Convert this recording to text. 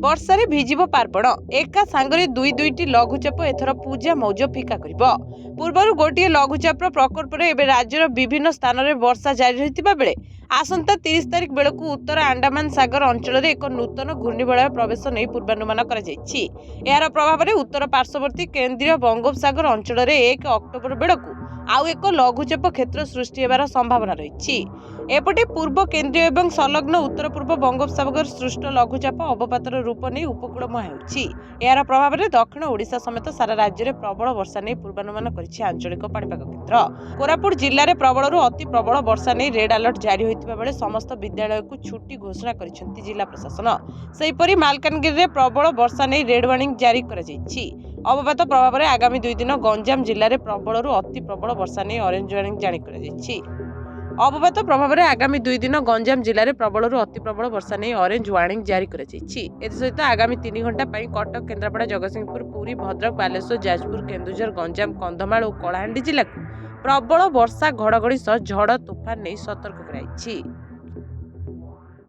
ବର୍ଷାରେ ଭିଜିବ ପାର୍ବଣ। ଏକା ସାଙ୍ଗରେ ଦୁଇଟି ଲଘୁଚାପ ଏଥର ପୂଜା ମୌଜ ଫିକା କରିବ। ପୂର୍ବରୁ ଗୋଟିଏ ଲଘୁଚାପର ପ୍ରକୋପରେ ଏବେ ରାଜ୍ୟର ବିଭିନ୍ନ ସ୍ଥାନରେ ବର୍ଷା ଜାରି ରହିଥିବା ବେଳେ ଆସନ୍ତା 30 ତାରିଖ ବେଳକୁ ଉତ୍ତର ଆଣ୍ଡାମାନ ସାଗର ଅଞ୍ଚଳରେ ଏକ ନୂତନ ଘୂର୍ଣ୍ଣିବଳୟ ପ୍ରବେଶ ନେଇ ପୂର୍ବାନୁମାନ କରାଯାଇଛି। ଏହାର ପ୍ରଭାବରେ ଉତ୍ତର ପାର୍ଶ୍ୱବର୍ତ୍ତୀ କେନ୍ଦ୍ରୀୟ ବଙ୍ଗୋପସାଗର ଅଞ୍ଚଳରେ 1 ଅକ୍ଟୋବର ବେଳକୁ ଆଉ ଏକ ଲଘୁଚାପ କ୍ଷେତ୍ର ସୃଷ୍ଟି ହେବାର ସମ୍ଭାବନା ରହିଛି। ଏପଟେ ପୂର୍ବ କେନ୍ଦ୍ରୀୟ ଏବଂ ସଂଲଗ୍ନ ଉତ୍ତର ପୂର୍ବ ବଙ୍ଗୋପସାଗର ସୃଷ୍ଟ ଲଘୁଚାପ ଅବପାତର ରୂପ ନେଇ ଉପକୂଳମୁହାଁ ହେଉଛି। ଏହାର ପ୍ରଭାବରେ ଦକ୍ଷିଣ ଓଡ଼ିଶା ସମେତ ସାରା ରାଜ୍ୟରେ ପ୍ରବଳ ବର୍ଷା ନେଇ ପୂର୍ବାନୁମାନ କରିଛି ଆଞ୍ଚଳିକ ପାଣିପାଗ କେନ୍ଦ୍ର। କୋରାପୁଟ ଜିଲ୍ଲାରେ ପ୍ରବଳରୁ ଅତି ପ୍ରବଳ ବର୍ଷା ନେଇ ରେଡ୍ ଆଲର୍ଟ ଜାରି ହୋଇଥିବା ବେଳେ ସମସ୍ତ ବିଦ୍ୟାଳୟକୁ ଛୁଟି ଘୋଷଣା କରିଛନ୍ତି ଜିଲ୍ଲା ପ୍ରଶାସନ। ସେହିପରି ମାଲକାନଗିରିରେ ପ୍ରବଳ ବର୍ଷା ନେଇ ରେଡ୍ ୱାର୍ଣ୍ଣିଂ ଜାରି କରାଯାଇଛି। ଅବପାତ ପ୍ରଭାବରେ ଆଗାମୀ 2 ଦିନ ଗଞ୍ଜାମ ଜିଲ୍ଲାରେ ପ୍ରବଳରୁ ଅତି ପ୍ରବଳ ବର୍ଷା ନେଇ ଅରେଞ୍ଜ ୱାର୍ଣ୍ଣିଂ ଜାରି କରାଯାଇଛି। ଅବପାତ ପ୍ରଭାବରେ ଆଗାମୀ 2 ଦିନ ଗଞ୍ଜାମ ଜିଲ୍ଲାରେ ପ୍ରବଳରୁ ଅତି ପ୍ରବଳ ବର୍ଷା ନେଇ ଅରେଞ୍ଜ ୱାର୍ଣ୍ଣିଂ ଜାରି କରାଯାଇଛି। ଏଥିସହିତ ଆଗାମୀ 3 ଘଣ୍ଟା ପାଇଁ କଟକ, କେନ୍ଦ୍ରାପଡ଼ା, ଜଗତସିଂହପୁର, ପୁରୀ, ଭଦ୍ରକ, ବାଲେଶ୍ୱର, ଯାଜପୁର, କେନ୍ଦୁଝର, ଗଞ୍ଜାମ, କନ୍ଧମାଳ ଓ କଳାହାଣ୍ଡି ଜିଲ୍ଲାକୁ ପ୍ରବଳ ବର୍ଷା, ଘଡ଼ଘଡ଼ି ସହ ଝଡ଼ ତୋଫାନ ନେଇ ସତର୍କ କରାଯାଇଛି।